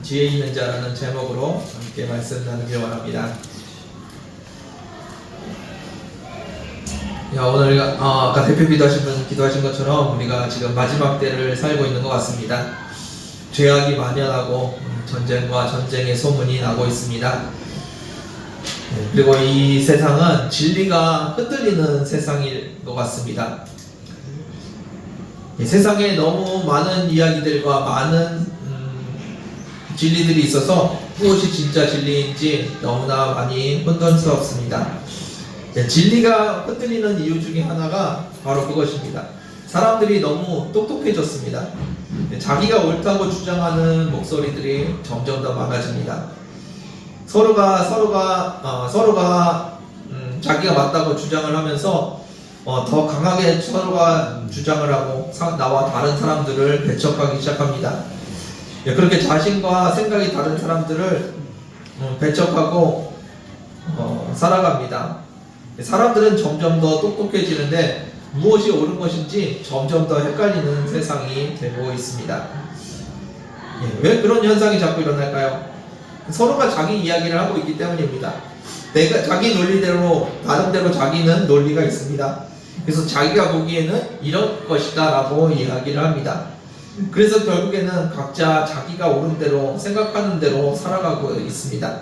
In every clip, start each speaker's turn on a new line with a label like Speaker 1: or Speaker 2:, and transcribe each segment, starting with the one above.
Speaker 1: 지혜 있는 자라는 제목으로 함께 말씀 나누길 원합니다. 오늘 아까 대표 기도하신 것처럼 우리가 지금 마지막 때를 살고 있는 것 같습니다. 죄악이 만연하고 전쟁과 전쟁의 소문이 나고 있습니다. 그리고 이 세상은 진리가 흔들리는 세상일 것 같습니다. 세상에 너무 많은 이야기들과 많은 진리들이 있어서 무엇이 진짜 진리인지 너무나 많이 혼돈스럽습니다. 진리가 흔들리는 이유 중에 하나가 바로 그것입니다. 사람들이 너무 똑똑해졌습니다. 자기가 옳다고 주장하는 목소리들이 점점 더 많아집니다. 서로가 자기가 맞다고 주장을 하면서 더 강하게 서로가 주장을 하고 나와 다른 사람들을 배척하기 시작합니다. 그렇게 자신과 생각이 다른 사람들을 배척하고 살아갑니다. 사람들은 점점 더 똑똑해지는데 무엇이 옳은 것인지 점점 더 헷갈리는 세상이 되고 있습니다. 왜 그런 현상이 자꾸 일어날까요? 서로가 자기 이야기를 하고 있기 때문입니다. 자기 논리대로 나름대로 자기는 논리가 있습니다. 그래서 자기가 보기에는 이런 것이다 라고 이야기를 합니다. 그래서 결국에는 각자 자기가 옳은 대로 생각하는 대로 살아가고 있습니다.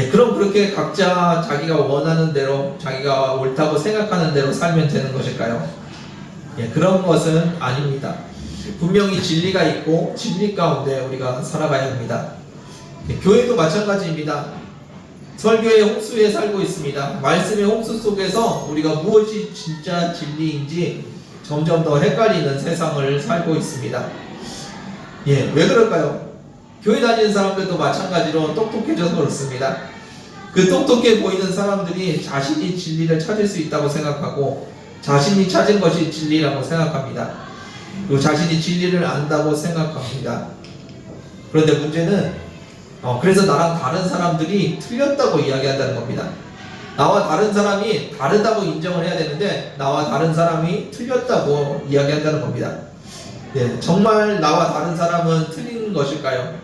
Speaker 1: 그럼 그렇게 각자 자기가 원하는 대로 자기가 옳다고 생각하는 대로 살면 되는 것일까요? 그런 것은 아닙니다. 분명히 진리가 있고 진리 가운데 우리가 살아가야 합니다. 교회도 마찬가지입니다. 설교의 홍수에 살고 있습니다. 말씀의 홍수 속에서 우리가 무엇이 진짜 진리인지 점점 더 헷갈리는 세상을 살고 있습니다. 왜 그럴까요? 교회 다니는 사람들도 마찬가지로 똑똑해져서 그렇습니다. 그 똑똑해 보이는 사람들이 자신이 진리를 찾을 수 있다고 생각하고 자신이 찾은 것이 진리라고 생각합니다. 그리고 자신이 진리를 안다고 생각합니다. 그런데 문제는 그래서 나랑 다른 사람들이 틀렸다고 이야기한다는 겁니다. 나와 다른 사람이 다르다고 인정을 해야 되는데 나와 다른 사람이 틀렸다고 이야기한다는 겁니다. 정말 나와 다른 사람은 틀린 것일까요?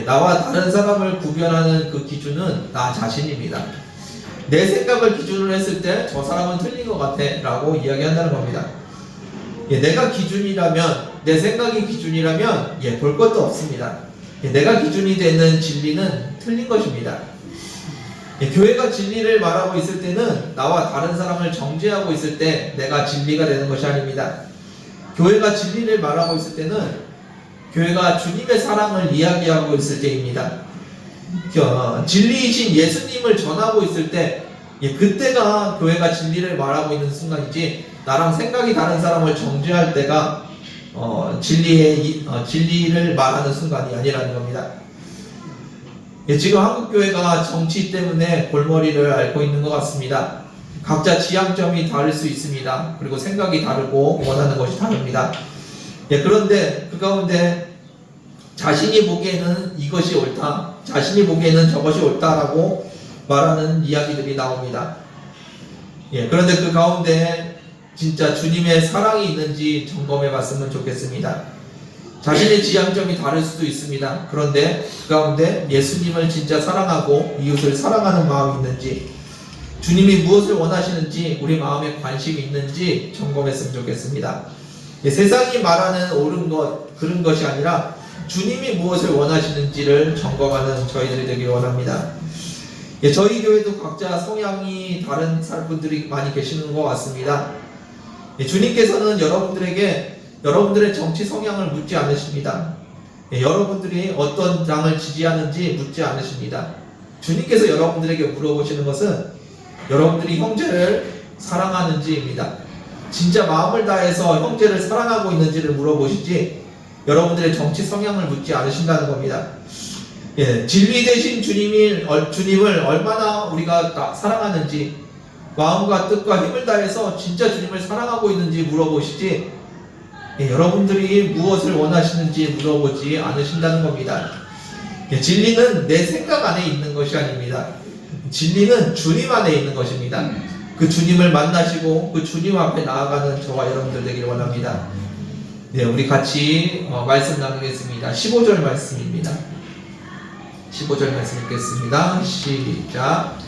Speaker 1: 나와 다른 사람을 구별하는 그 기준은 나 자신입니다. 내 생각을 기준으로 했을 때 저 사람은 틀린 것 같아 라고 이야기한다는 겁니다. 내가 기준이라면, 내 생각이 기준이라면 볼 것도 없습니다. 내가 기준이 되는 진리는 틀린 것입니다. 교회가 진리를 말하고 있을 때는 나와 다른 사람을 정죄하고 있을 때 내가 진리가 되는 것이 아닙니다. 교회가 진리를 말하고 있을 때는 교회가 주님의 사랑을 이야기하고 있을 때입니다. 진리이신 예수님을 전하고 있을 때 그때가 교회가 진리를 말하고 있는 순간이지, 나랑 생각이 다른 사람을 정죄할 때가 진리를 말하는 순간이 아니라는 겁니다. 지금 한국교회가 정치 때문에 골머리를 앓고 있는 것 같습니다. 각자 지향점이 다를 수 있습니다. 그리고 생각이 다르고 원하는 것이 다릅니다. 그런데 그 가운데 자신이 보기에는 이것이 옳다, 자신이 보기에는 저것이 옳다라고 말하는 이야기들이 나옵니다. 그런데 그 가운데 진짜 주님의 사랑이 있는지 점검해 봤으면 좋겠습니다. 자신의 지향점이 다를 수도 있습니다. 그런데 그 가운데 예수님을 진짜 사랑하고 이웃을 사랑하는 마음이 있는지, 주님이 무엇을 원하시는지 우리 마음에 관심이 있는지 점검했으면 좋겠습니다. 세상이 말하는 옳은 것, 그런 것이 아니라 주님이 무엇을 원하시는지를 점검하는 저희들이 되길 원합니다. 저희 교회도 각자 성향이 다른 분들이 많이 계시는 것 같습니다. 주님께서는 여러분들의 정치 성향을 묻지 않으십니다. 여러분들이 어떤 당을 지지하는지 묻지 않으십니다. 주님께서 여러분들에게 물어보시는 것은 여러분들이 형제를 사랑하는지입니다. 진짜 마음을 다해서 형제를 사랑하고 있는지를 물어보시지 여러분들의 정치 성향을 묻지 않으신다는 겁니다. 진리 되신 주님을 얼마나 우리가 사랑하는지, 마음과 뜻과 힘을 다해서 진짜 주님을 사랑하고 있는지 물어보시지 여러분들이 무엇을 원하시는지 물어보지 않으신다는 겁니다. 진리는 내 생각 안에 있는 것이 아닙니다. 진리는 주님 안에 있는 것입니다. 그 주님을 만나시고 그 주님 앞에 나아가는 저와 여러분들 되기를 원합니다. 네, 우리 같이 말씀 나누겠습니다. 15절 말씀입니다. 15절 말씀 읽겠습니다. 시작.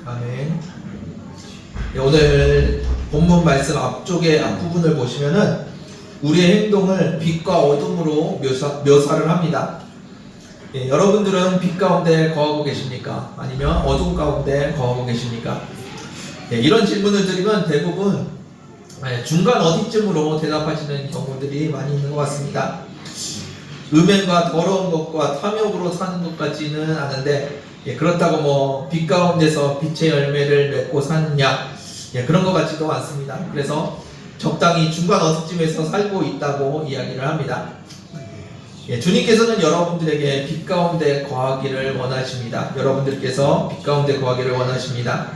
Speaker 1: 아멘. 네, 오늘 본문 말씀 앞쪽에 앞부분을 보시면은 우리의 행동을 빛과 어둠으로 묘사를 합니다. 예, 여러분들은 빛 가운데 거하고 계십니까? 아니면 어둠 가운데 거하고 계십니까? 예, 이런 질문을 드리면 대부분 중간 어디쯤으로 대답하시는 경우들이 많이 있는 것 같습니다. 음행과 더러운 것과 탐욕으로 사는 것 같지는 않은데 그렇다고 뭐 빛 가운데서 빛의 열매를 맺고 사느냐 그런 것 같지도 않습니다. 그래서 적당히 중간 어디쯤에서 살고 있다고 이야기를 합니다. 주님께서는 여러분들에게 빛 가운데 거하기를 원하십니다. 여러분들께서 빛 가운데 거하기를 원하십니다.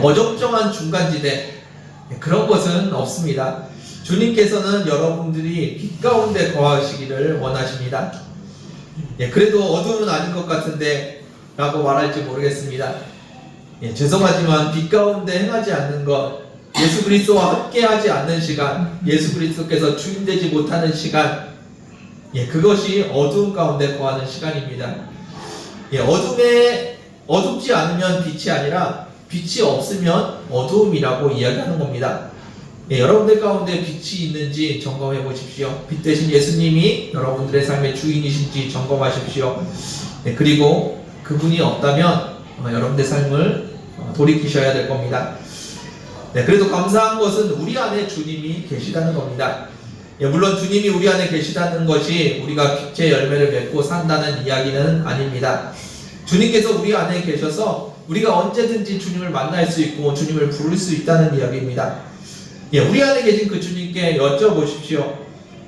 Speaker 1: 어정쩡한 중간지대 그런 것은 없습니다. 주님께서는 여러분들이 빛 가운데 거하시기를 원하십니다. 그래도 어둠은 아닌 것 같은데 라고 말할지 모르겠습니다. 죄송하지만 빛 가운데 행하지 않는 것, 예수 그리스도와 함께 하지 않는 시간, 예수 그리스도께서 주인되지 못하는 시간, 그것이 어두움 가운데 거하는 시간입니다. 어둡지 않으면 빛이 아니라 빛이 없으면 어두움이라고 이야기하는 겁니다. 여러분들 가운데 빛이 있는지 점검해 보십시오. 빛 대신 예수님이 여러분들의 삶의 주인이신지 점검하십시오. 그리고 그분이 없다면 여러분들의 삶을 돌이키셔야 될 겁니다. 그래도 감사한 것은 우리 안에 주님이 계시다는 겁니다. 물론 주님이 우리 안에 계시다는 것이 우리가 빛의 열매를 맺고 산다는 이야기는 아닙니다. 주님께서 우리 안에 계셔서 우리가 언제든지 주님을 만날 수 있고 주님을 부를 수 있다는 이야기입니다. 우리 안에 계신 그 주님께 여쭤보십시오.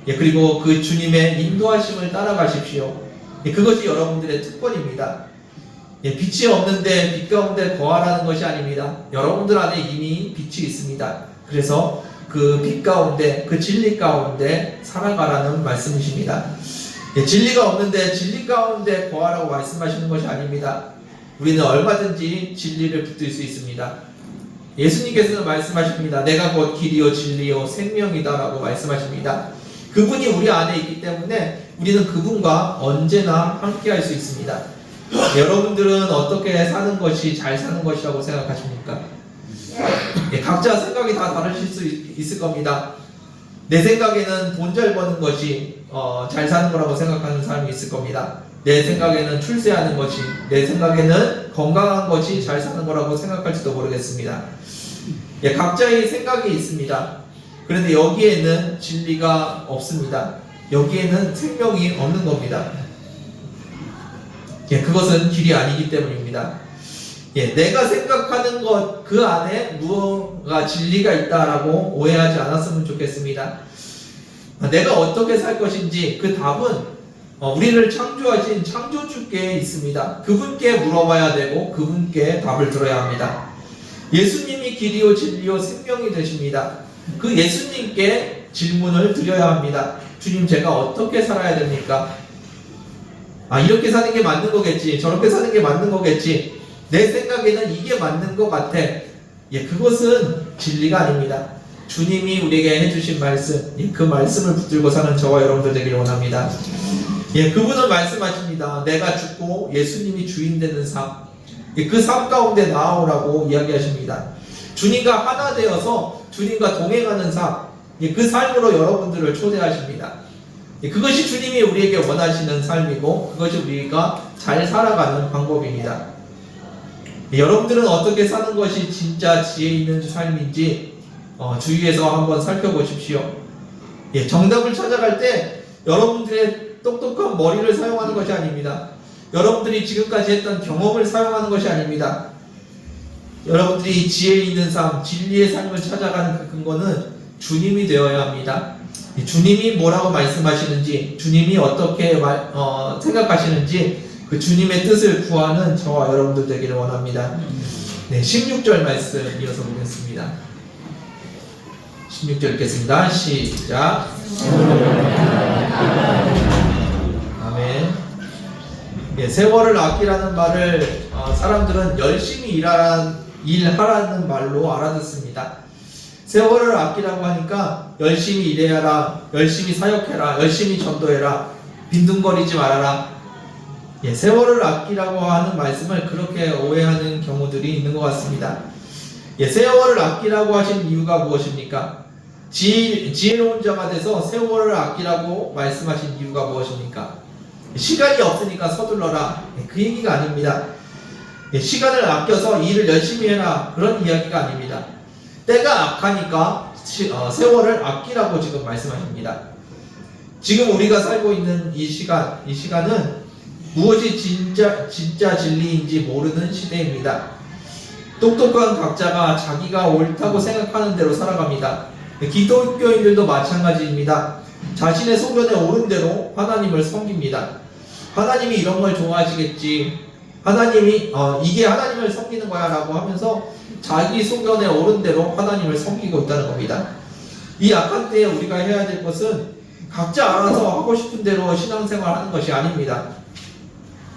Speaker 1: 그리고 그 주님의 인도하심을 따라가십시오. 그것이 여러분들의 특권입니다. 빛이 없는데 빛 가운데 거하라는 것이 아닙니다. 여러분들 안에 이미 빛이 있습니다. 그래서 그 빛 가운데, 그 진리 가운데 살아가라는 말씀이십니다. 진리가 없는데 진리 가운데 거하라고 말씀하시는 것이 아닙니다. 우리는 얼마든지 진리를 붙들 수 있습니다. 예수님께서는 말씀하십니다. 내가 곧 길이요 진리요 생명이다 라고 말씀하십니다. 그분이 우리 안에 있기 때문에 우리는 그분과 언제나 함께 할 수 있습니다. 여러분들은 어떻게 사는 것이 잘 사는 것이라고 생각하십니까? 각자 생각이 다 다르실 수 있을 겁니다. 내 생각에는 돈 잘 버는 것이 잘 사는 거라고 생각하는 사람이 있을 겁니다. 내 생각에는 출세하는 것이, 내 생각에는 건강한 것이 잘 사는 거라고 생각할지도 모르겠습니다. 각자의 생각이 있습니다. 그런데 여기에는 진리가 없습니다. 여기에는 생명이 없는 겁니다. 그것은 길이 아니기 때문입니다. 내가 생각하는 것 그 안에 무언가 진리가 있다라고 오해하지 않았으면 좋겠습니다. 내가 어떻게 살 것인지 그 답은 우리를 창조하신 창조주께 있습니다. 그분께 물어봐야 되고 그분께 답을 들어야 합니다. 예수님이 길이요 진리요 생명이 되십니다. 그 예수님께 질문을 드려야 합니다. 주님, 제가 어떻게 살아야 됩니까? 이렇게 사는 게 맞는 거겠지, 저렇게 사는 게 맞는 거겠지, 내 생각에는 이게 맞는 것 같아. 그것은 진리가 아닙니다. 주님이 우리에게 해주신 말씀, 그 말씀을 붙들고 사는 저와 여러분들 되기를 원합니다. 그분은 말씀하십니다. 내가 죽고 예수님이 주인 되는 삶, 그 삶 가운데 나아오라고 이야기하십니다. 주님과 하나 되어서 주님과 동행하는 삶, 그 삶으로 여러분들을 초대하십니다. 그것이 주님이 우리에게 원하시는 삶이고 그것이 우리가 잘 살아가는 방법입니다. 여러분들은 어떻게 사는 것이 진짜 지혜 있는 삶인지 주위에서 한번 살펴보십시오. 정답을 찾아갈 때 여러분들의 똑똑한 머리를 사용하는 것이 아닙니다. 여러분들이 지금까지 했던 경험을 사용하는 것이 아닙니다. 여러분들이 지혜 있는 삶, 진리의 삶을 찾아가는 그 근거는 주님이 되어야 합니다. 주님이 뭐라고 말씀하시는지, 주님이 어떻게 생각하시는지 그 주님의 뜻을 구하는 저와 여러분들 되기를 원합니다. 16절 말씀 이어서 보겠습니다. 16절 읽겠습니다. 시작. 아멘. 세월을 아끼라는 말을 사람들은 열심히 일하라는 말로 알아듣습니다. 세월을 아끼라고 하니까 열심히 일해라, 열심히 사역해라, 열심히 전도해라, 빈둥거리지 말아라. 세월을 아끼라고 하는 말씀을 그렇게 오해하는 경우들이 있는 것 같습니다. 세월을 아끼라고 하신 이유가 무엇입니까? 지혜로운 자가 돼서 세월을 아끼라고 말씀하신 이유가 무엇입니까? 시간이 없으니까 서둘러라, 그 얘기가 아닙니다. 시간을 아껴서 일을 열심히 해라, 그런 이야기가 아닙니다. 때가 악하니까 세월을 아끼라고 지금 말씀하십니다. 지금 우리가 살고 있는 이 시간은 무엇이 진짜 진리인지 모르는 시대입니다. 똑똑한 각자가 자기가 옳다고 생각하는 대로 살아갑니다. 기독교인들도 마찬가지입니다. 자신의 소견에 옳은 대로 하나님을 섬깁니다. 하나님이 이런 걸 좋아하시겠지, 하나님이 이게 하나님을 섬기는 거야 라고 하면서 자기 소견에 옳은 대로 하나님을 섬기고 있다는 겁니다. 이 악한 때에 우리가 해야 될 것은 각자 알아서 하고 싶은 대로 신앙생활 하는 것이 아닙니다.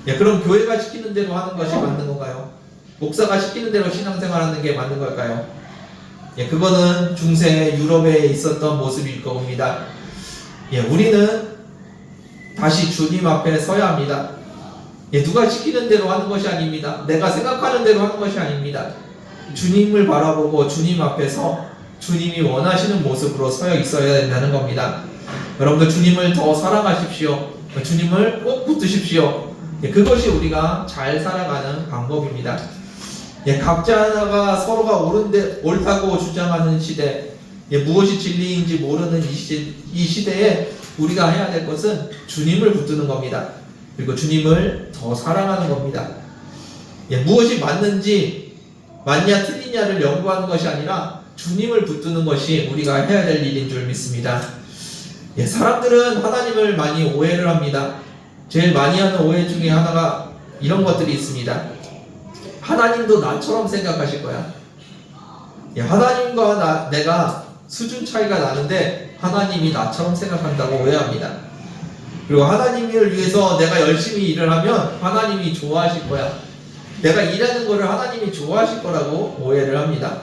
Speaker 1: 그럼 교회가 시키는 대로 하는 것이 맞는 건가요? 목사가 시키는 대로 신앙생활 하는 게 맞는 걸까요? 그거는 중세 유럽에 있었던 모습일 겁니다. 우리는 다시 주님 앞에 서야 합니다. 누가 시키는 대로 하는 것이 아닙니다. 내가 생각하는 대로 하는 것이 아닙니다. 주님을 바라보고 주님 앞에서 주님이 원하시는 모습으로 서여 있어야 된다는 겁니다. 여러분들 주님을 더 사랑하십시오. 주님을 꼭 붙드십시오. 그것이 우리가 잘 살아가는 방법입니다. 각자가 서로가 옳다고 주장하는 시대, 무엇이 진리인지 모르는 이 시대에 우리가 해야 될 것은 주님을 붙드는 겁니다. 그리고 주님을 더 사랑하는 겁니다. 무엇이 맞냐 틀리냐를 연구하는 것이 아니라 주님을 붙드는 것이 우리가 해야 될 일인 줄 믿습니다. 사람들은 하나님을 많이 오해를 합니다. 제일 많이 하는 오해 중에 하나가 이런 것들이 있습니다. 하나님도 나처럼 생각하실 거야. 하나님과 내가 수준 차이가 나는데 하나님이 나처럼 생각한다고 오해합니다. 그리고 하나님을 위해서 내가 열심히 일을 하면 하나님이 좋아하실 거야. 내가 일하는 거를 하나님이 좋아하실 거라고 오해를 합니다.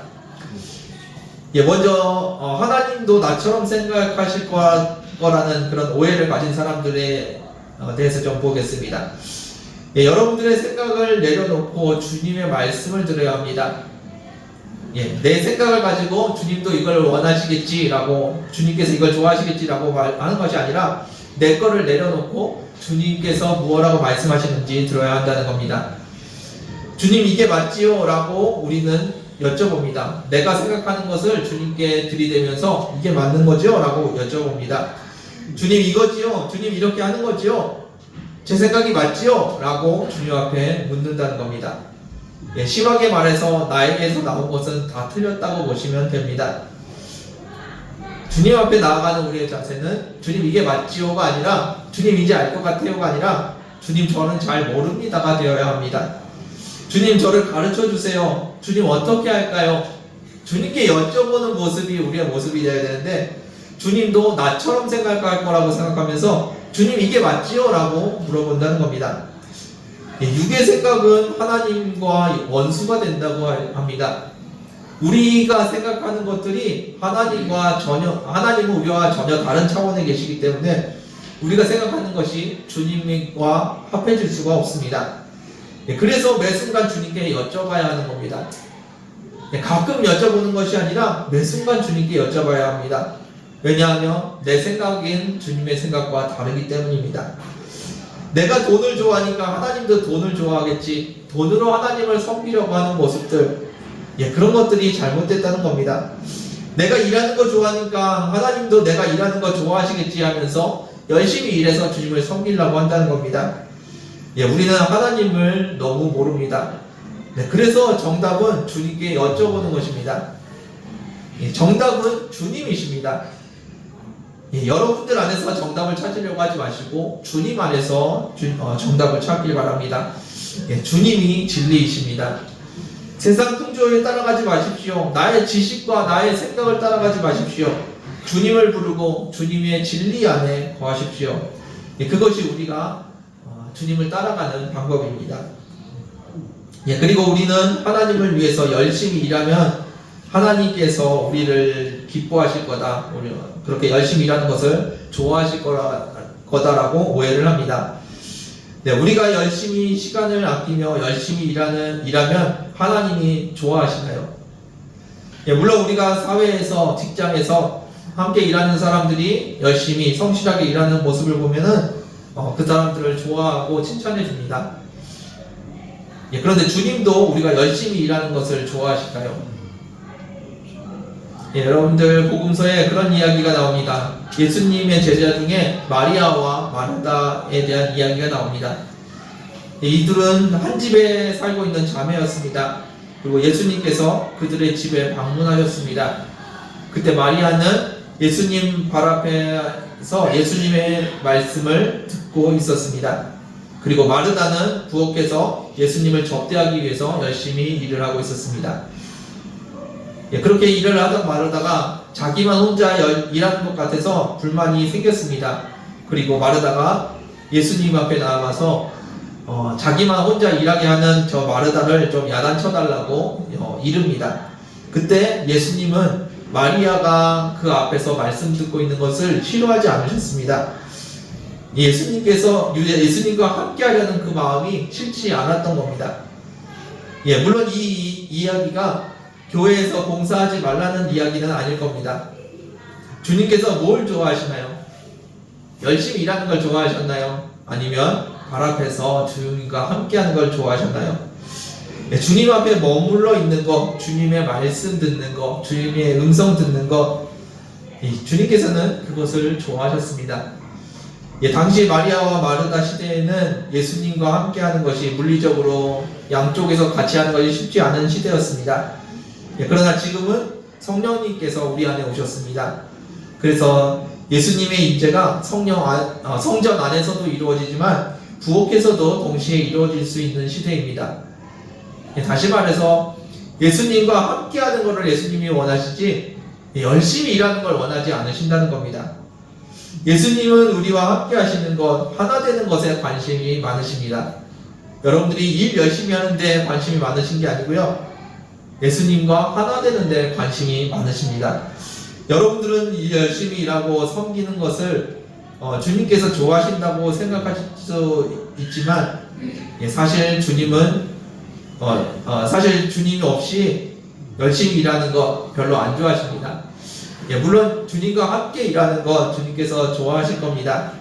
Speaker 1: 먼저 하나님도 나처럼 생각하실 거라는 그런 오해를 가진 사람들에 대해서 좀 보겠습니다. 여러분들의 생각을 내려놓고 주님의 말씀을 들어야 합니다. 내 생각을 가지고 주님도 이걸 원하시겠지라고, 주님께서 이걸 좋아하시겠지라고 하는 것이 아니라 내 거를 내려놓고 주님께서 무엇라고 말씀하시는지 들어야 한다는 겁니다. 주님 이게 맞지요? 라고 우리는 여쭤봅니다. 내가 생각하는 것을 주님께 들이대면서 이게 맞는 거지요? 라고 여쭤봅니다. 주님 이거지요? 주님 이렇게 하는 거지요? 제 생각이 맞지요? 라고 주님 앞에 묻는다는 겁니다. 심하게 말해서 나에게서 나온 것은 다 틀렸다고 보시면 됩니다. 주님 앞에 나아가는 우리의 자세는 주님 이게 맞지요가 아니라 주님 이제 알 것 같아요가 아니라 주님 저는 잘 모릅니다가 되어야 합니다. 주님 저를 가르쳐 주세요. 주님 어떻게 할까요? 주님께 여쭤보는 모습이 우리의 모습이 되어야 되는데 주님도 나처럼 생각할 거라고 생각하면서 주님 이게 맞지요? 라고 물어본다는 겁니다. 육의 생각은 하나님과 원수가 된다고 합니다. 우리가 생각하는 것들이 하나님은 우리와 전혀 다른 차원에 계시기 때문에 우리가 생각하는 것이 주님과 합해질 수가 없습니다. 그래서 매 순간 주님께 여쭤봐야 하는 겁니다. 가끔 여쭤보는 것이 아니라 매 순간 주님께 여쭤봐야 합니다. 왜냐하면 내 생각인 주님의 생각과 다르기 때문입니다. 내가 돈을 좋아하니까 하나님도 돈을 좋아하겠지, 돈으로 하나님을 섬기려고 하는 모습들, 그런 것들이 잘못됐다는 겁니다. 내가 일하는 거 좋아하니까 하나님도 내가 일하는 거 좋아하시겠지 하면서 열심히 일해서 주님을 섬기려고 한다는 겁니다. 우리는 하나님을 너무 모릅니다. 그래서 정답은 주님께 여쭤보는 것입니다. 정답은 주님이십니다. 여러분들 안에서 정답을 찾으려고 하지 마시고 주님 안에서 정답을 찾길 바랍니다. 주님이 진리이십니다. 세상 풍조에 따라가지 마십시오. 나의 지식과 나의 생각을 따라가지 마십시오. 주님을 부르고 주님의 진리 안에 거하십시오. 그것이 우리가 주님을 따라가는 방법입니다. 예, 그리고 우리는 하나님을 위해서 열심히 일하면 하나님께서 우리를 기뻐하실 거다, 그렇게 열심히 일하는 것을 좋아하실 거다라고 오해를 합니다. 네, 우리가 열심히 시간을 아끼며 열심히 일하면 하나님이 좋아하시나요? 예, 물론 우리가 사회에서, 직장에서 함께 일하는 사람들이 열심히 성실하게 일하는 모습을 보면은 그 사람들을 좋아하고 칭찬해 줍니다. 예, 그런데 주님도 우리가 열심히 일하는 것을 좋아하실까요? 예, 여러분들 복음서에 그런 이야기가 나옵니다. 예수님의 제자 중에 마리아와 마르다에 대한 이야기가 나옵니다. 예, 이들은 한 집에 살고 있는 자매였습니다. 그리고 예수님께서 그들의 집에 방문하셨습니다. 그때 마리아는 예수님 발 앞에서 예수님의 말씀을 듣고 있었습니다. 그리고 마르다는 부엌에서 예수님을 접대하기 위해서 열심히 일을 하고 있었습니다. 예, 그렇게 일을 하다 마르다가 자기만 혼자 일하는 것 같아서 불만이 생겼습니다. 그리고 마르다가 예수님 앞에 나와서 자기만 혼자 일하게 하는 저 마르다를 좀 야단쳐달라고 이릅니다. 그때 예수님은 마리아가 그 앞에서 말씀 듣고 있는 것을 싫어하지 않으셨습니다. 예수님과 함께 하려는 그 마음이 싫지 않았던 겁니다. 예, 물론 이 이야기가 교회에서 봉사하지 말라는 이야기는 아닐 겁니다. 주님께서 뭘 좋아하시나요? 열심히 일하는 걸 좋아하셨나요? 아니면 발 앞에서 주님과 함께하는 걸 좋아하셨나요? 네, 주님 앞에 머물러 있는 것, 주님의 말씀 듣는 것, 주님의 음성 듣는 것, 주님께서는 그것을 좋아하셨습니다. 예, 당시 마리아와 마르다 시대에는 예수님과 함께하는 것이 물리적으로 양쪽에서 같이 하는 것이 쉽지 않은 시대였습니다. 예, 그러나 지금은 성령님께서 우리 안에 오셨습니다. 그래서 예수님의 임재가 성전 안에서도 이루어지지만 부엌에서도 동시에 이루어질 수 있는 시대입니다. 예, 다시 말해서 예수님과 함께하는 것을 예수님이 원하시지 열심히 일하는 걸 원하지 않으신다는 겁니다. 예수님은 우리와 함께 하시는 것, 하나 되는 것에 관심이 많으십니다. 여러분들이 일 열심히 하는데 관심이 많으신 게 아니고요, 예수님과 하나 되는 데 관심이 많으십니다. 여러분들은 일 열심히 일하고 섬기는 것을 주님께서 좋아하신다고 생각하실 수 있지만, 사실 주님은 사실 주님 없이 열심히 일하는 거 별로 안 좋아하십니다. 물론 주님과 함께 일하는 것 주님께서 좋아하실 겁니다.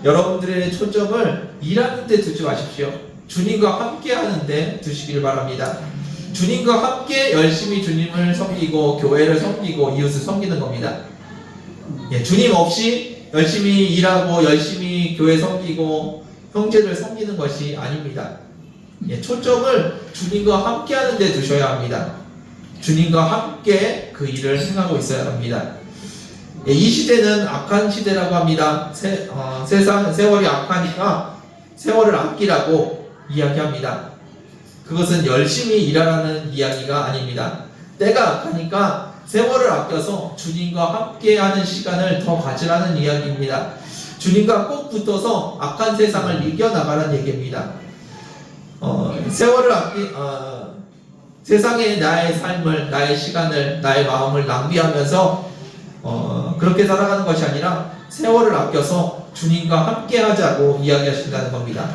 Speaker 1: 여러분들의 초점을 일하는 데 두지 마십시오. 주님과 함께 하는 데 두시길 바랍니다. 주님과 함께 열심히 주님을 섬기고 교회를 섬기고 이웃을 섬기는 겁니다. 주님 없이 열심히 일하고 열심히 교회 섬기고 형제를 섬기는 것이 아닙니다. 초점을 주님과 함께 하는 데 두셔야 합니다. 주님과 함께 그 일을 행하고 있어야 합니다. 이 시대는 악한 시대라고 합니다. 세월이 악하니까 세월을 아끼라고 이야기합니다. 그것은 열심히 일하라는 이야기가 아닙니다. 때가 악하니까 세월을 아껴서 주님과 함께하는 시간을 더 가지라는 이야기입니다. 주님과 꼭 붙어서 악한 세상을 이겨나가라는 얘기입니다. 세상에 나의 삶을, 나의 시간을, 나의 마음을 낭비하면서 그렇게 살아가는 것이 아니라 세월을 아껴서 주님과 함께 하자고 이야기하신다는 겁니다.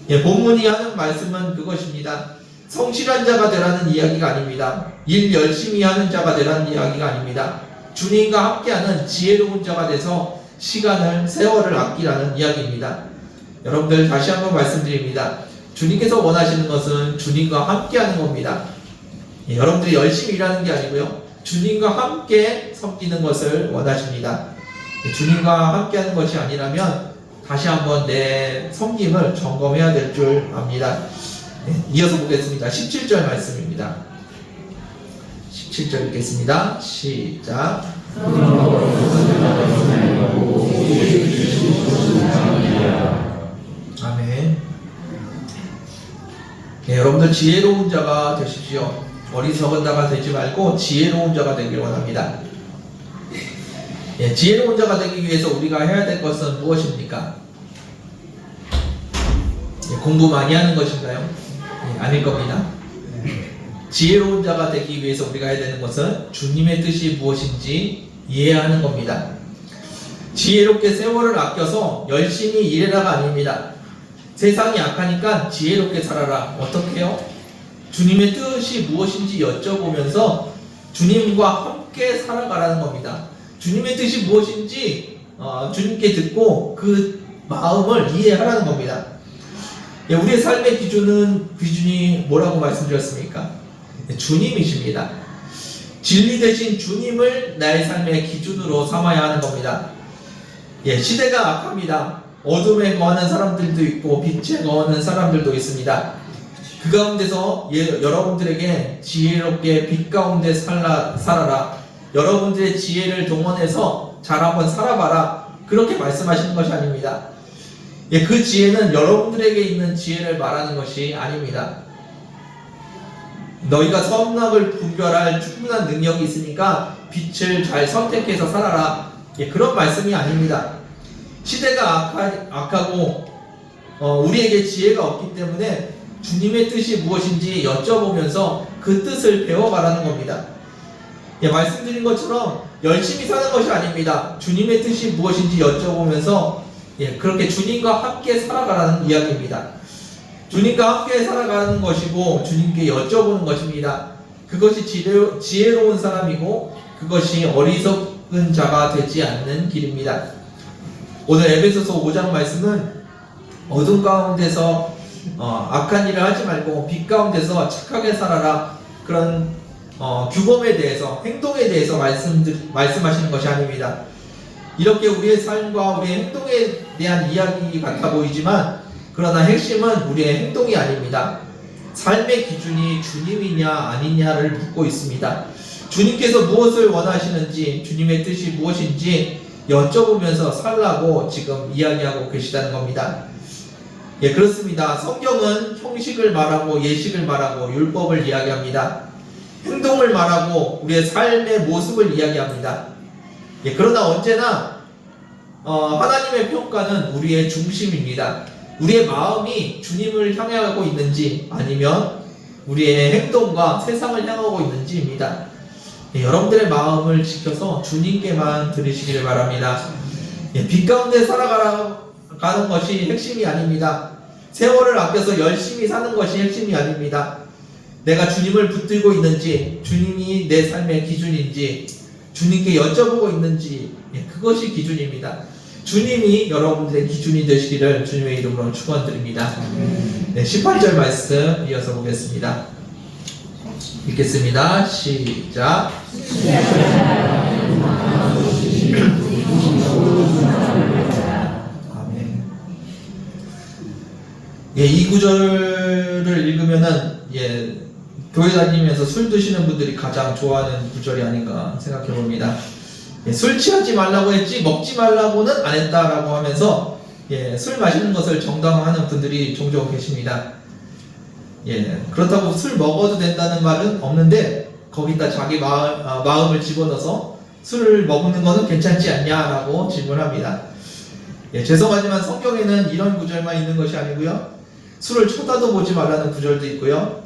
Speaker 1: 본문이 하는 말씀은 그것입니다. 성실한 자가 되라는 이야기가 아닙니다. 일 열심히 하는 자가 되라는 이야기가 아닙니다. 주님과 함께하는 지혜로운 자가 돼서 시간을, 세월을 아끼라는 이야기입니다. 여러분들 다시 한번 말씀드립니다. 주님께서 원하시는 것은 주님과 함께하는 겁니다. 여러분들이 열심히 일하는 게 아니고요, 주님과 함께 섬기는 것을 원하십니다. 주님과 함께하는 것이 아니라면 다시 한번 내 섬김을 점검해야 될 줄 압니다. 이어서 보겠습니다. 17절 말씀입니다. 17절 읽겠습니다. 시작. 아멘. 여러분들 지혜로운 자가 되십시오. 어리석은 자가 되지 말고 지혜로운 자가 되길 원합니다. 지혜로운 자가 되기 위해서 우리가 해야 될 것은 무엇입니까? 공부 많이 하는 것인가요? 아닐 겁니다. 지혜로운 자가 되기 위해서 우리가 해야 되는 것은 주님의 뜻이 무엇인지 이해하는 겁니다. 지혜롭게 세월을 아껴서 열심히 일해라가 아닙니다. 세상이 악하니까 지혜롭게 살아라. 어떻게 해요? 주님의 뜻이 무엇인지 여쭤보면서 주님과 함께 살아가라는 겁니다. 주님의 뜻이 무엇인지 주님께 듣고 그 마음을 이해하라는 겁니다. 우리의 삶의 기준이 뭐라고 말씀드렸습니까? 주님이십니다. 진리 대신 주님을 나의 삶의 기준으로 삼아야 하는 겁니다. 시대가 악합니다. 어둠에 거하는 사람들도 있고 빛에 거하는 사람들도 있습니다. 그 가운데서 여러분들에게 지혜롭게 빛 가운데 살아라. 여러분들의 지혜를 동원해서 잘 한번 살아봐라. 그렇게 말씀하시는 것이 아닙니다. 그 지혜는 여러분들에게 있는 지혜를 말하는 것이 아닙니다. 너희가 선악을 분별할 충분한 능력이 있으니까 빛을 잘 선택해서 살아라. 그런 말씀이 아닙니다. 시대가 악하고 우리에게 지혜가 없기 때문에 주님의 뜻이 무엇인지 여쭤보면서 그 뜻을 배워가라는 겁니다. 말씀드린 것처럼 열심히 사는 것이 아닙니다. 주님의 뜻이 무엇인지 여쭤보면서 그렇게 주님과 함께 살아가라는 이야기입니다. 주님과 함께 살아가는 것이고 주님께 여쭤보는 것입니다. 그것이 지혜로운 사람이고 그것이 어리석은 자가 되지 않는 길입니다. 오늘 에베소서 5장 말씀은 어둠 가운데서 악한 일을 하지 말고 빛 가운데서 착하게 살아라. 그런 규범에 대해서, 행동에 대해서 말씀하시는 것이 아닙니다. 이렇게 우리의 삶과 우리의 행동에 대한 이야기 같아 보이지만 그러나 핵심은 우리의 행동이 아닙니다. 삶의 기준이 주님이냐 아니냐를 묻고 있습니다. 주님께서 무엇을 원하시는지, 주님의 뜻이 무엇인지 여쭤보면서 살라고 지금 이야기하고 계시다는 겁니다. 그렇습니다. 성경은 형식을 말하고 예식을 말하고 율법을 이야기합니다. 행동을 말하고 우리의 삶의 모습을 이야기합니다. 그러나 언제나 하나님의 평가는 우리의 중심입니다. 우리의 마음이 주님을 향하고 있는지 아니면 우리의 행동과 세상을 향하고 있는지입니다. 여러분들의 마음을 지켜서 주님께만 들으시기를 바랍니다. 빛 가운데 살아가는 것이 핵심이 아닙니다. 세월을 아껴서 열심히 사는 것이 핵심이 아닙니다. 내가 주님을 붙들고 있는지, 주님이 내 삶의 기준인지, 주님께 여쭤보고 있는지, 그것이 기준입니다. 주님이 여러분들의 기준이 되시기를 주님의 이름으로 축원드립니다. 18절 말씀 이어서 보겠습니다. 읽겠습니다. 시작. 아멘. 이 구절을 읽으면은 교회 다니면서 술 드시는 분들이 가장 좋아하는 구절이 아닌가 생각해 봅니다. 술 취하지 말라고 했지 먹지 말라고는 안 했다라고 하면서 술 마시는 것을 정당화하는 분들이 종종 계십니다. 그렇다고 술 먹어도 된다는 말은 없는데 거기다 자기 마음을 집어넣어서 술을 먹는 것은 괜찮지 않냐라고 질문합니다. 죄송하지만 성경에는 이런 구절만 있는 것이 아니고요. 술을 쳐다도 보지 말라는 구절도 있고요.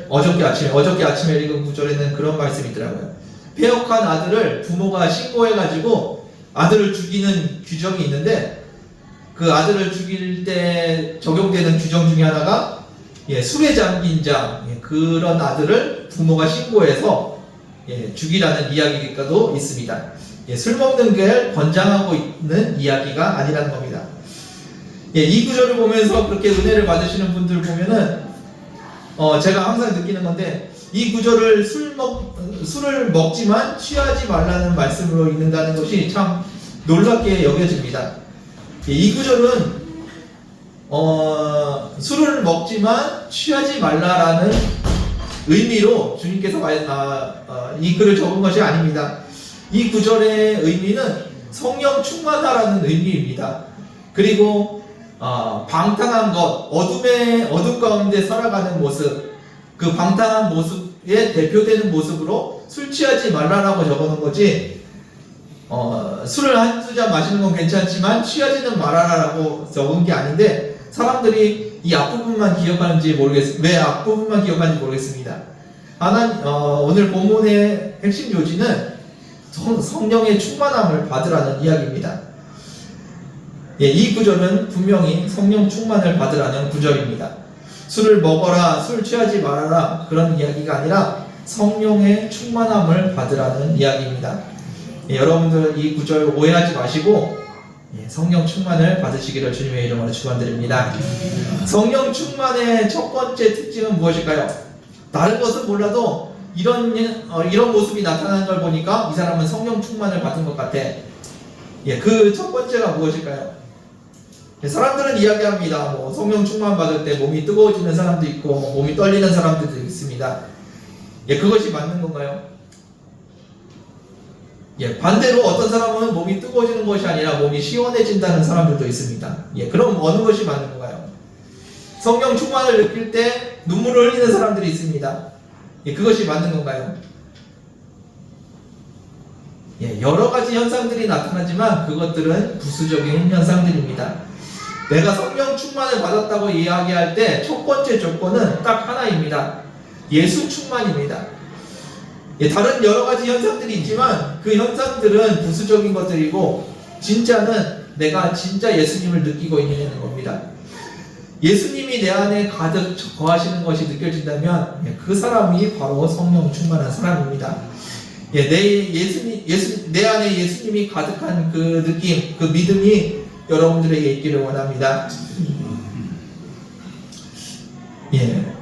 Speaker 1: 어저께 아침에 읽은 구절에는 그런 말씀이 있더라고요. 폐역한 아들을 부모가 신고해가지고 아들을 죽이는 규정이 있는데 그 아들을 죽일 때 적용되는 규정 중에 하나가 술에 잠긴 자, 그런 아들을 부모가 신고해서 죽이라는 이야기가도 있습니다. 술 먹는 게 권장하고 있는 이야기가 아니라는 겁니다. 이 구절을 보면서 그렇게 은혜를 받으시는 분들 보면은 제가 항상 느끼는 건데 이 구절을 술을 먹지만 취하지 말라는 말씀으로 읽는다는 것이 참 놀랍게 여겨집니다. 이 구절은 술을 먹지만 취하지 말라라는 의미로 주님께서 이 글을 적은 것이 아닙니다. 이 구절의 의미는 성령 충만하라는 의미입니다. 그리고 방탕한 것, 어둠 가운데 살아가는 모습, 그 방탕한 모습에 대표되는 모습으로 술 취하지 말라라고 적어놓은 거지, 술을 한두 잔 마시는 건 괜찮지만 취하지는 말아라라고 적은 게 아닌데, 사람들이 이 앞부분만 기억하는지 왜 앞부분만 기억하는지 모르겠습니다. 오늘 본문의 핵심 요지는 성령의 충만함을 받으라는 이야기입니다. 예, 이 구절은 분명히 성령 충만을 받으라는 구절입니다. 술을 먹어라, 술 취하지 말아라 그런 이야기가 아니라 성령의 충만함을 받으라는 이야기입니다. 예, 여러분들 이 구절 오해하지 마시고 성령 충만을 받으시기를 주님의 이름으로 축원드립니다. 성령 충만의 첫 번째 특징은 무엇일까요? 다른 것은 몰라도 이런 모습이 나타나는 걸 보니까 이 사람은 성령 충만을 받은 것 같아. 예, 그 첫 번째가 무엇일까요? 사람들은 이야기합니다. 성령 충만 받을 때 몸이 뜨거워지는 사람도 있고 몸이 떨리는 사람들도 있습니다. 예, 그것이 맞는 건가요? 예, 반대로 어떤 사람은 몸이 뜨거워지는 것이 아니라 몸이 시원해진다는 사람들도 있습니다. 예, 그럼 어느 것이 맞는 건가요? 성령 충만을 느낄 때 눈물을 흘리는 사람들이 있습니다. 예, 그것이 맞는 건가요? 예, 여러 가지 현상들이 나타나지만 그것들은 부수적인 현상들입니다. 내가 성령 충만을 받았다고 이야기할 때 첫 번째 조건은 딱 하나입니다. 예수 충만입니다. 예, 다른 여러 가지 현상들이 있지만 그 현상들은 부수적인 것들이고 진짜는 내가 진짜 예수님을 느끼고 있는 겁니다. 예수님이 내 안에 가득 거하시는 것이 느껴진다면 그 사람이 바로 성령 충만한 사람입니다. 예, 내 안에 예수님이 가득한 그 느낌, 그 믿음이 여러분들에게 있기를 원합니다. 예.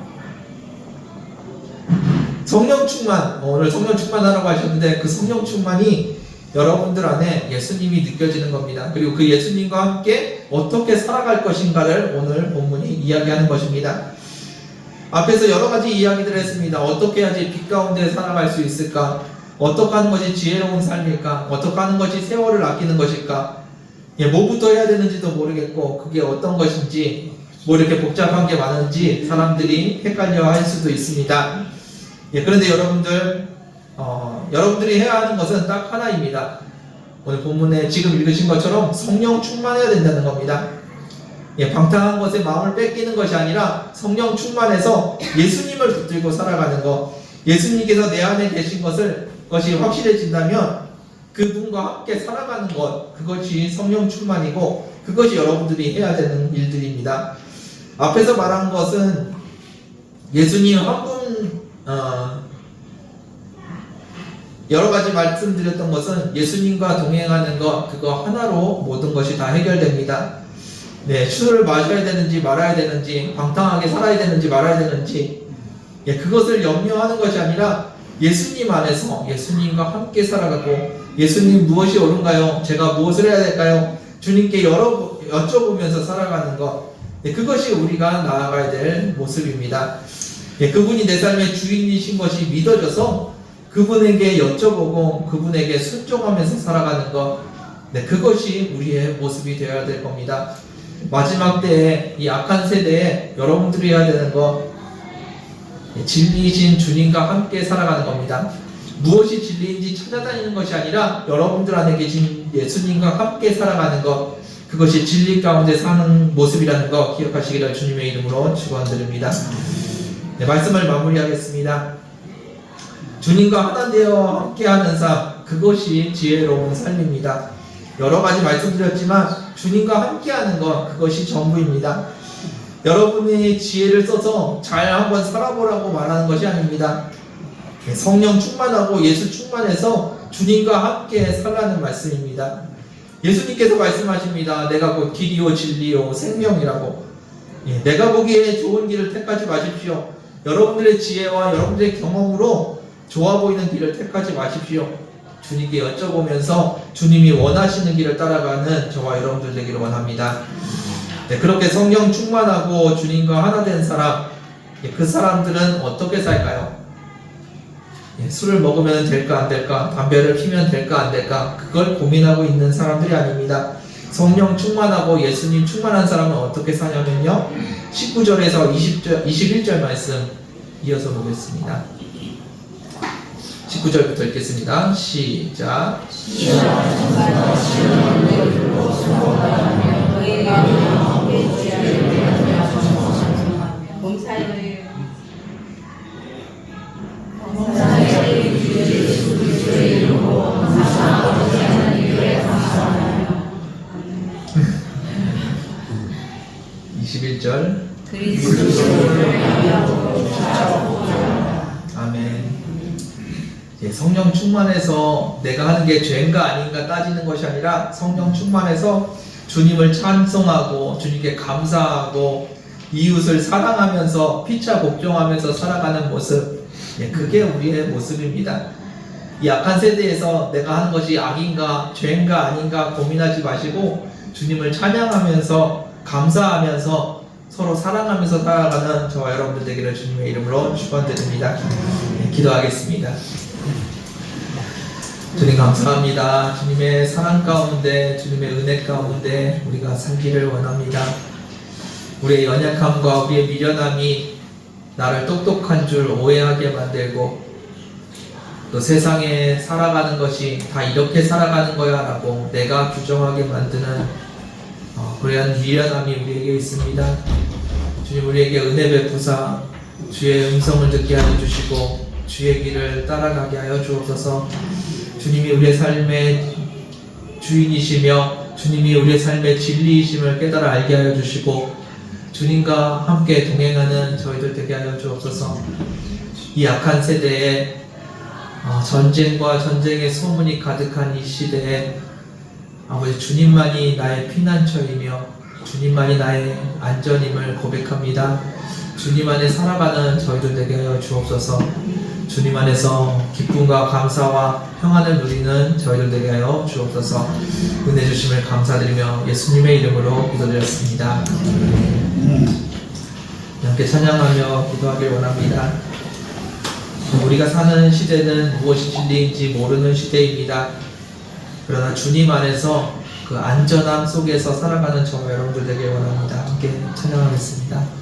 Speaker 1: 성령 충만, 오늘 성령 충만하라고 하셨는데 그 성령 충만이 여러분들 안에 예수님이 느껴지는 겁니다. 그리고 그 예수님과 함께 어떻게 살아갈 것인가를 오늘 본문이 이야기하는 것입니다. 앞에서 여러 가지 이야기들을 했습니다. 어떻게 해야지 빛 가운데 살아갈 수 있을까? 어떻게 하는 것이 지혜로운 삶일까? 어떻게 하는 것이 세월을 아끼는 것일까? 예, 뭐부터 해야 되는지도 모르겠고 그게 어떤 것인지 이렇게 복잡한 게 많은지 사람들이 헷갈려 할 수도 있습니다. 예, 그런데 여러분들이 해야 하는 것은 딱 하나입니다. 오늘 본문에 지금 읽으신 것처럼 성령 충만해야 된다는 겁니다. 예, 방탕한 것에 마음을 뺏기는 것이 아니라 성령 충만해서 예수님을 붙들고 살아가는 것, 예수님께서 내 안에 계신 것이 확실해진다면 그분과 함께 살아가는 것, 그것이 성령 충만이고 그것이 여러분들이 해야 되는 일들입니다. 앞에서 말한 것은 예수님 한 분, 여러 가지 말씀드렸던 것은 예수님과 동행하는 것, 그거 하나로 모든 것이 다 해결됩니다. 네, 술을 마셔야 되는지 말아야 되는지, 방탕하게 살아야 되는지 말아야 되는지, 예, 그것을 염려하는 것이 아니라 예수님 안에서 예수님과 함께 살아가고 예수님 무엇이 옳은가요? 제가 무엇을 해야 될까요? 주님께 여쭤보면서 살아가는 것, 예, 그것이 우리가 나아가야 될 모습입니다. 예, 그분이 내 삶의 주인이신 것이 믿어져서 그분에게 여쭤보고 그분에게 순종하면서 살아가는 것, 네, 그것이 우리의 모습이 되어야 될 겁니다. 마지막 때에 이 악한 세대에 여러분들이 해야 되는 것, 진리이신 주님과 함께 살아가는 겁니다. 무엇이 진리인지 찾아다니는 것이 아니라 여러분들 안에 계신 예수님과 함께 살아가는 것, 그것이 진리 가운데 사는 모습이라는 것 기억하시기를 주님의 이름으로 축원드립니다. 네, 말씀을 마무리하겠습니다. 주님과 하나 되어 함께하는 삶, 그것이 지혜로운 삶입니다. 여러 가지 말씀드렸지만 주님과 함께하는 것, 그것이 전부입니다. 여러분이 지혜를 써서 잘 한번 살아보라고 말하는 것이 아닙니다. 성령 충만하고 예수 충만해서 주님과 함께 살라는 말씀입니다. 예수님께서 말씀하십니다. 내가 곧 길이요 진리요 생명이라고. 내가 보기에 좋은 길을 택하지 마십시오. 여러분들의 지혜와 여러분들의 경험으로 좋아 보이는 길을 택하지 마십시오. 주님께 여쭤보면서 주님이 원하시는 길을 따라가는 저와 여러분들 되기를 원합니다. 네, 그렇게 성령 충만하고 주님과 하나 된 사람, 그 사람들은 어떻게 살까요? 술을 먹으면 될까 안 될까, 담배를 피면 될까 안 될까, 그걸 고민하고 있는 사람들이 아닙니다. 성령 충만하고 예수님 충만한 사람은 어떻게 사냐면요, 19절에서 21절 말씀 이어서 보겠습니다. 19절부터 읽겠습니다. 시작.
Speaker 2: 그리스도를 향하여 쫓아오라.
Speaker 1: 아멘. 예, 성령 충만해서 내가 하는 게 죄인가 아닌가 따지는 것이 아니라 성령 충만해서 주님을 찬송하고 주님께 감사하고 이웃을 사랑하면서 피차 복종하면서 살아가는 모습, 예, 그게 우리의 모습입니다. 이 악한 세대에서 내가 하는 것이 악인가 죄인가 아닌가 고민하지 마시고 주님을 찬양하면서 감사하면서 서로 사랑하면서 살아가는 저와 여러분들 되기를 주님의 이름으로 축원드립니다. 예, 기도하겠습니다. 주님 감사합니다. 주님의 사랑 가운데 주님의 은혜 가운데 우리가 살기를 원합니다. 우리의 연약함과 우리의 미련함이 나를 똑똑한 줄 오해하게 만들고 또 세상에 살아가는 것이 다 이렇게 살아가는 거야 라고 내가 규정하게 만드는 그러한 미련함이 우리에게 있습니다. 주님 우리에게 은혜 베푸사 주의 음성을 듣게 하여 주시고 주의 길을 따라가게 하여 주옵소서. 주님이 우리의 삶의 주인이시며 주님이 우리의 삶의 진리이심을 깨달아 알게 하여 주시고 주님과 함께 동행하는 저희들 되게 하여 주옵소서. 이 악한 세대에 전쟁과 전쟁의 소문이 가득한 이 시대에 아버지 주님만이 나의 피난처이며 주님만이 나의 안전임을 고백합니다. 주님 안에 살아가는 저희들 되게 하여 주옵소서. 주님 안에서 기쁨과 감사와 평안을 누리는 저희들 되게 하여 주옵소서. 은혜 주심을 감사드리며 예수님의 이름으로 기도드렸습니다. 함께 찬양하며 기도하길 원합니다. 우리가 사는 시대는 무엇이 진리인지 모르는 시대입니다. 그러나 주님 안에서 그 안전함 속에서 살아가는 저와 여러분들 되길 원합니다. 함께 찬양하겠습니다.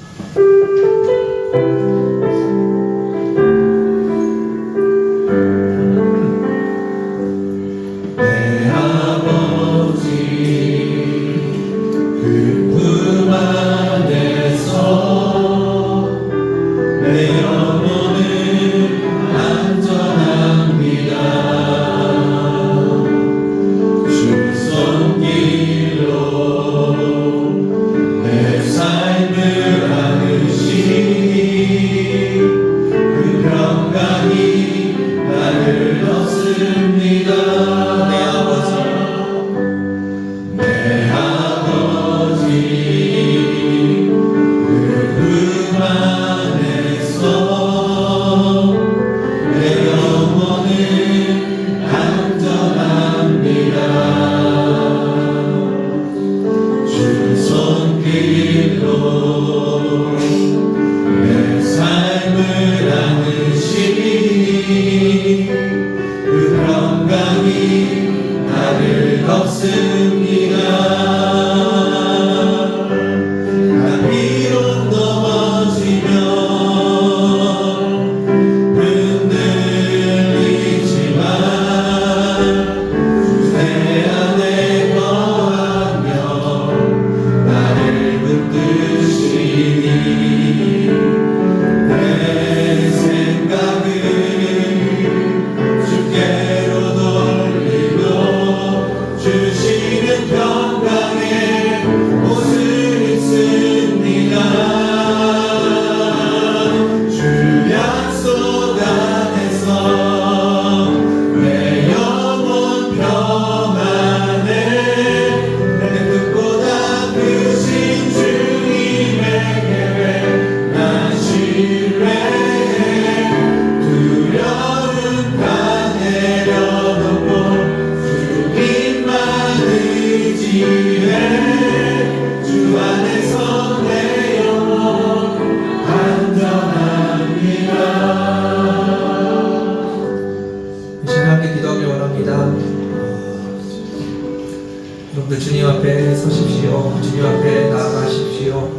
Speaker 1: 여러분들 주님 앞에 서십시오. 주님 앞에 나아가십시오.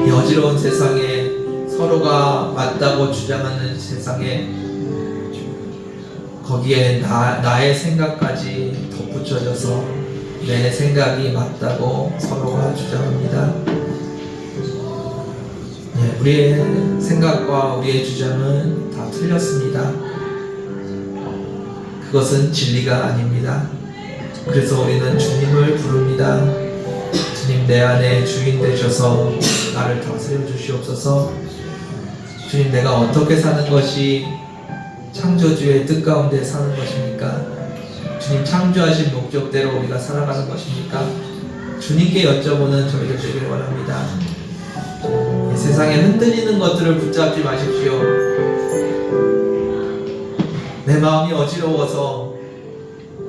Speaker 1: 이 어지러운 세상에 서로가 맞다고 주장하는 세상에 거기에 나의 생각까지 덧붙여져서 내 생각이 맞다고 서로가 주장합니다. 우리의 생각과 우리의 주장은 다 틀렸습니다. 그것은 진리가 아닙니다. 그래서 우리는 주님을 부릅니다. 주님 내 안에 주인 되셔서 나를 다스려 주시옵소서. 주님 내가 어떻게 사는 것이 창조주의 뜻 가운데 사는 것입니까? 주님 창조하신 목적대로 우리가 살아가는 것입니까? 주님께 여쭤보는 저희들 되기를 원합니다. 이 세상에 흔들리는 것들을 붙잡지 마십시오. 내 마음이 어지러워서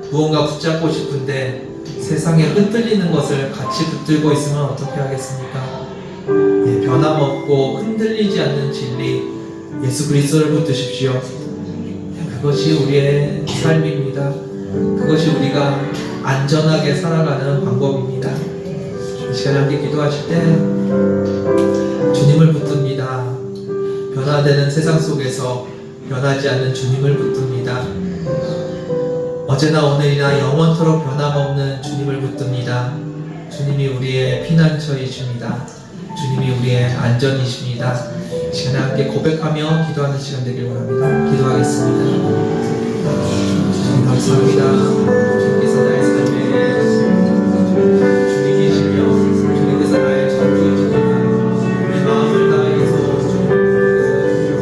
Speaker 1: 무언가 붙잡고 싶은데 세상에 흔들리는 것을 같이 붙들고 있으면 어떻게 하겠습니까? 변함없고 흔들리지 않는 진리 예수 그리스도를 붙드십시오. 그것이 우리의 삶입니다. 그것이 우리가 안전하게 살아가는 방법입니다. 이 시간에 함께 기도하실 때 주님을 붙듭니다. 변화되는 세상 속에서 변하지 않는 주님을 붙듭니다. 어제나 오늘이나 영원토록 변함없는 주님을 붙듭니다. 주님이 우리의 피난처이십니다. 주님이 우리의 안전이십니다. 이 시간에 함께 고백하며 기도하는 시간 되길 원합니다. 기도하겠습니다. 주님 감사합니다. 주님께서 나의 삶에 주님이시며 주님께서 나의 전부이시니까 내 마음을 다해서 주님과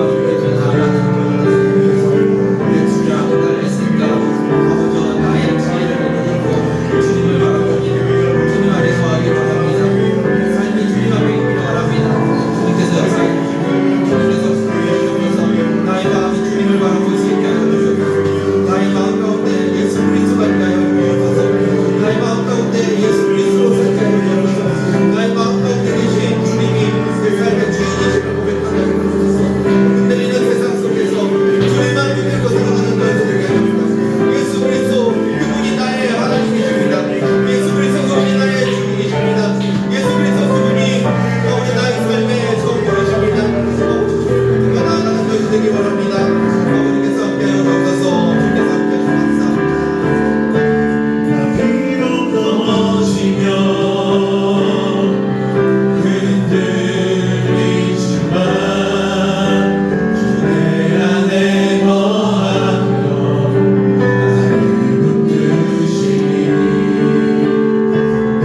Speaker 1: 함께 변화하는 내 주장, 나의 생각, 아버지와 나의 지혜를 내려놓고 주님을 바라보니 주님 아래 거하기 바랍니다. 삶이 주님 앞에 있기 바랍니다. 주님께서 역사해 주시고 주님께서 주시옵소서. 나의 마음이 주님을 바라보고 있을 때 하여 주시옵소서. 나의 마음 가운데 예수 그리스도가 있게 하여 주옵소서. 나의 마음 가운데 예수 그리스도로 살게 하여 주옵소서. 나의 마음 가운데 계신 주님이 내 삶의 주인이심을 고백하여 주옵소서. 흔들리는 세상 속에서 주님만 붙들고 살아가는 것을 되게 하여 주옵소서. 예수 그리스도 그분이 나의 하나님이십니다. 예수 그리스도 그분이 나의 주인이십니다. 예수 그리스도 그분이 우리 나의 삶의 선물이십니다. 그가 나아가는 것이 되기 바랍니다. 아버지께서 함께하여 주옵소서. 주께서 함께하여 감사합니다.
Speaker 3: 비록 넘어지면 흔들리지만 주 내 안에 거하며 나를 붙드시니 내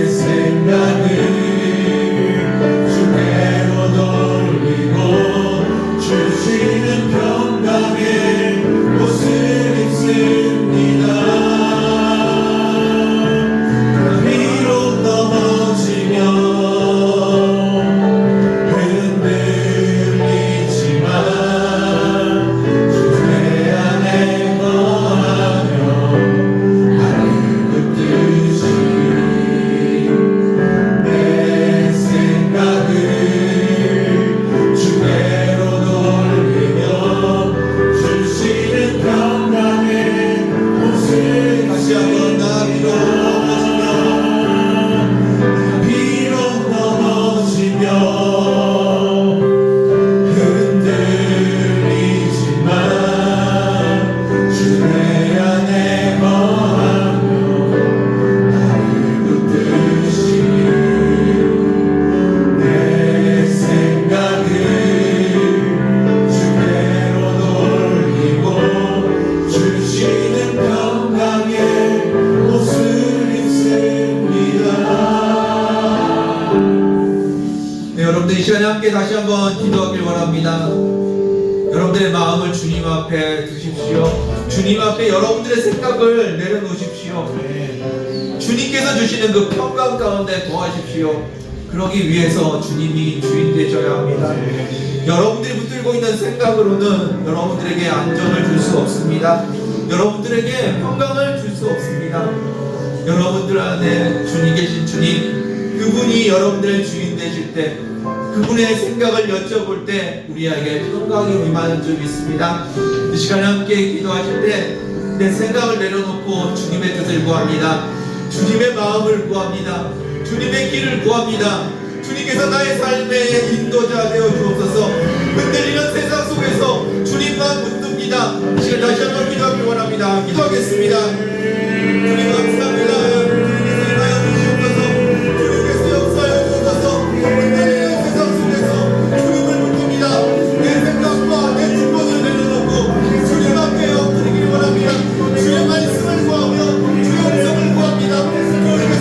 Speaker 3: 생각을 주께로 돌리고 주시는 평강의 옷을 입습니다. 비록 넘어지면 흔들리지만 주 내 안에 거하며 나를 붙드시니 내 생각을 주께로 돌리며 주시는 평강의 옷을
Speaker 1: 다시 한번 나
Speaker 3: 비록 넘어지며 흔들리지만 주 내 안에 거하며 나를 붙드시니 내 생각을 주께로 돌리고 주시는 평강의 옷을 입습니다.
Speaker 1: 네, 여러분들 이 시간에 함께 다시 한번 기도하길 원합니다. 여러분들의 마음을 주님 앞에 두십시오. 주님 앞에 여러분들의 생각을 내려놓으십시오. 주님께서 주시는 그 평강 가운데 거하십시오. 그러기 위해서 주님이 주인 되셔야 합니다. 여러분들이 붙들고 있는 생각으로는 여러분들에게 안전을 줄 수 없습니다. 여러분들에게 평강을 줄 수 없습니다. 여러분들 안에 주님 계신 주님, 그분이 여러분들의 주인 되실 때, 그분의 생각을 여쭤볼 때 우리에게 평강이 임하는 줄 믿습니다. 이 시간에 함께 기도하실 때 내 생각을 내려놓고 주님의 뜻을 구합니다. 주님의 마음을 구합니다. 주님의 길을 구합니다. 주님께서 나의 삶의 인도자 되어 주옵소서. 흔들리는 세상 속에서 주님만 붙듭니다. 이 시간 다시 한번 기도하길 원합니다. 기도하겠습니다. 주님 감사합니다. 주님께서 임하여 주시옵소서. 주님께서 역사하여 주옵소서. 흔들리는 세상 속에서 주님을 붙듭니다. 내 생각과 내 주권을 내려놓고 주님 앞에 엎드리길 원합니다. 주의 말씀을 구하며 주의 음성을 구합니다. 주님께서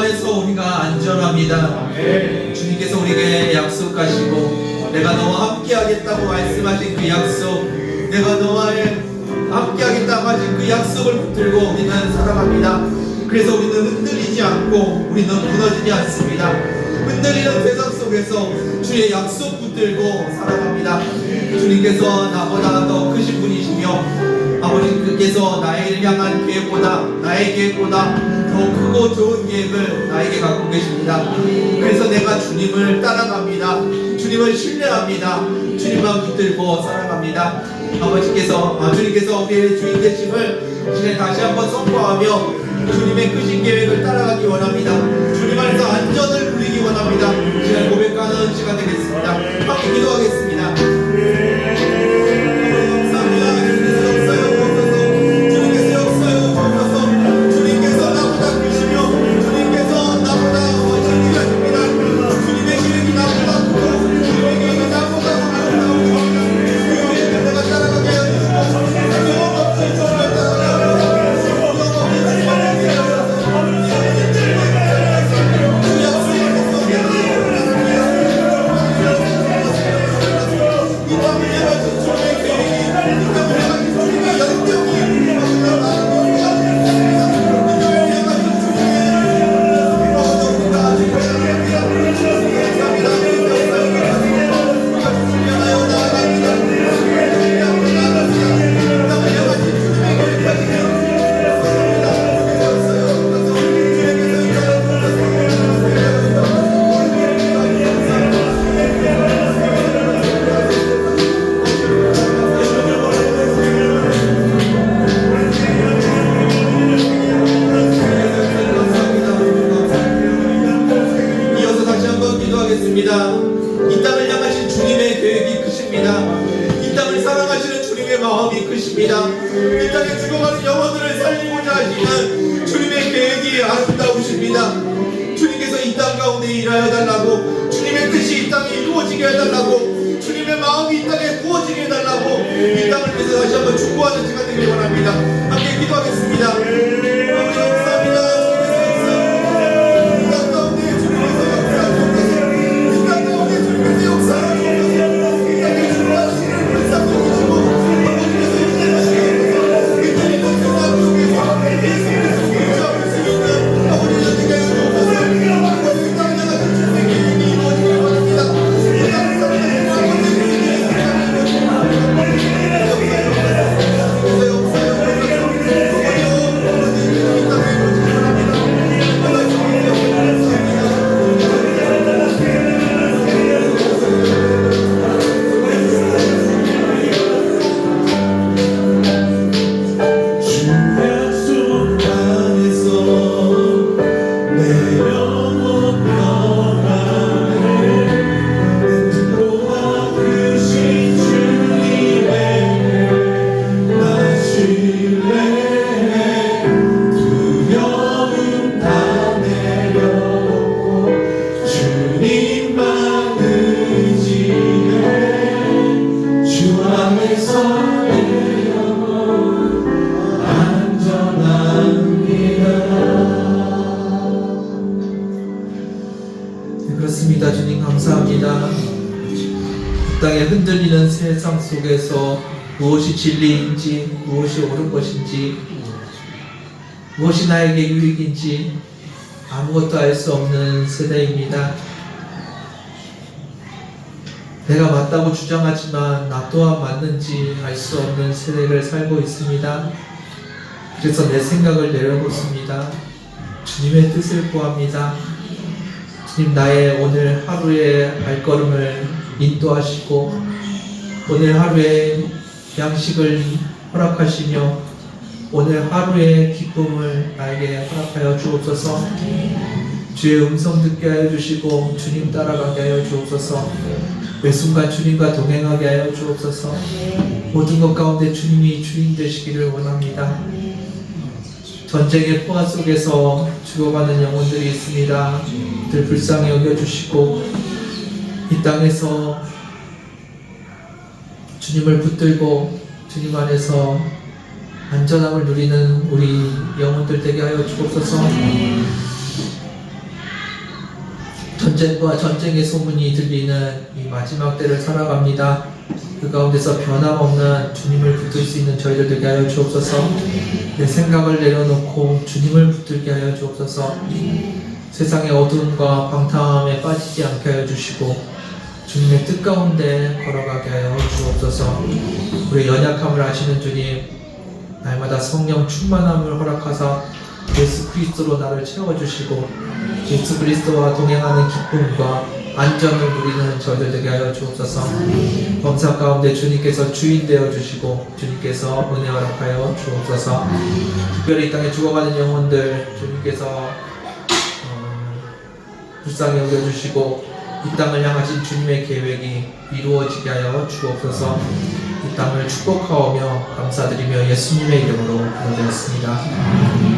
Speaker 1: 안에서 우리가 안전합니다. 주님께서 우리에게 약속하시고 내가 너와 함께하겠다고 말씀하신 그 약속, 내가 너와 함께하겠다고 하신 그 약속을 붙들고 우리는 살아갑니다. 그래서 우리는 흔들리지 않고 우리는 무너지지 않습니다. 흔들리는 세상 속에서 주의 약속 붙들고 살아갑니다. 주님께서 나보다 더 크신 분이시며 아버지께서 나를 향한 계획보다, 나의 계획보다 더 크고 좋은 계획을 나에게 갖고 계십니다. 그래서 내가 주님을 따라갑니다. 주님을 신뢰합니다. 주님만 붙들고 살아갑니다. 주님께서 우리의 주인 되심을 이제 다시 한번 선포하며 주님의 크신 계획을 따라가기 원합니다. 주님 안에서 안전을 누리기 원합니다. 지난 고백하는 시간 되겠습니다. 함께 기도하겠습니다. 이 땅을 향하신 주님의 계획이 크십니다. 이 땅을 사랑하시는 주님의 마음이 크십니다. 이 땅에 죽어가는 영혼들을 살리고자 하시는 주님의 계획이 아름다우십니다. 주님께서 이 땅 가운데 일하여 달라고, 주님의 뜻이 이 땅에 이루어지게 해달라고, 주님의 마음이 이 땅에 부어지게 해달라고 이 땅을 위해서 다시 한번 축복하는 시간 되길 원합니다. 함께 기도하겠습니다. 아버지 감사합니다. 그렇습니다. 주님 감사합니다. 이 땅에 흔들리는 세상 속에서 무엇이 진리인지, 무엇이 옳은 것인지, 무엇이 나에게 유익인지 아무것도 알 수 없는 세대입니다. 내가 맞다고 주장하지만 나 또한 맞는지 알 수 없는 세대를 살고 있습니다. 그래서 내 생각을 내려놓습니다. 주님의 뜻을 구합니다. 주님, 나의 오늘 하루의 발걸음을 인도하시고 오늘 하루의 양식을 허락하시며 오늘 하루의 기쁨을 나에게 허락하여 주옵소서. 주의 음성 듣게 하여 주시고 주님 따라가게 하여 주옵소서. 매 순간 주님과 동행하게 하여 주옵소서. 모든 것 가운데 주님이 주인 되시기를 원합니다. 전쟁의 포화 속에서 죽어가는 영혼들이 있습니다. 늘 불쌍히 여겨주시고 이 땅에서 주님을 붙들고 주님 안에서 안전함을 누리는 우리 영혼들 되게 하여 주옵소서. 분쟁과 전쟁의 소문이 들리는 이 마지막 때를 살아갑니다. 그 가운데서 변함없는 주님을 붙들 수 있는 저희들 되게 하여 주옵소서. 내 생각을 내려놓고 주님을 붙들게 하여 주옵소서. 세상의 어두움과 방탕함에 빠지지 않게 하여 주시고 주님의 뜻 가운데 걸어가게 하여 주옵소서. 우리의 연약함을 아시는 주님, 날마다 성령 충만함을 허락하사 예수 그리스도로 나를 채워주시고 예수 그리스도와 동행하는 기쁨과 안전을 누리는 저희들 되게 하여 주옵소서. 범사 가운데 주님께서 주인 되어 주시고 주님께서 은혜 허락하여 주옵소서. 특별히 이 땅에 죽어가는 영혼들 주님께서 불쌍히 여겨주시고 이 땅을 향하신 주님의 계획이 이루어지게 하여 주옵소서. 이 땅을 축복하오며 감사드리며 예수님의 이름으로 기도드렸습니다.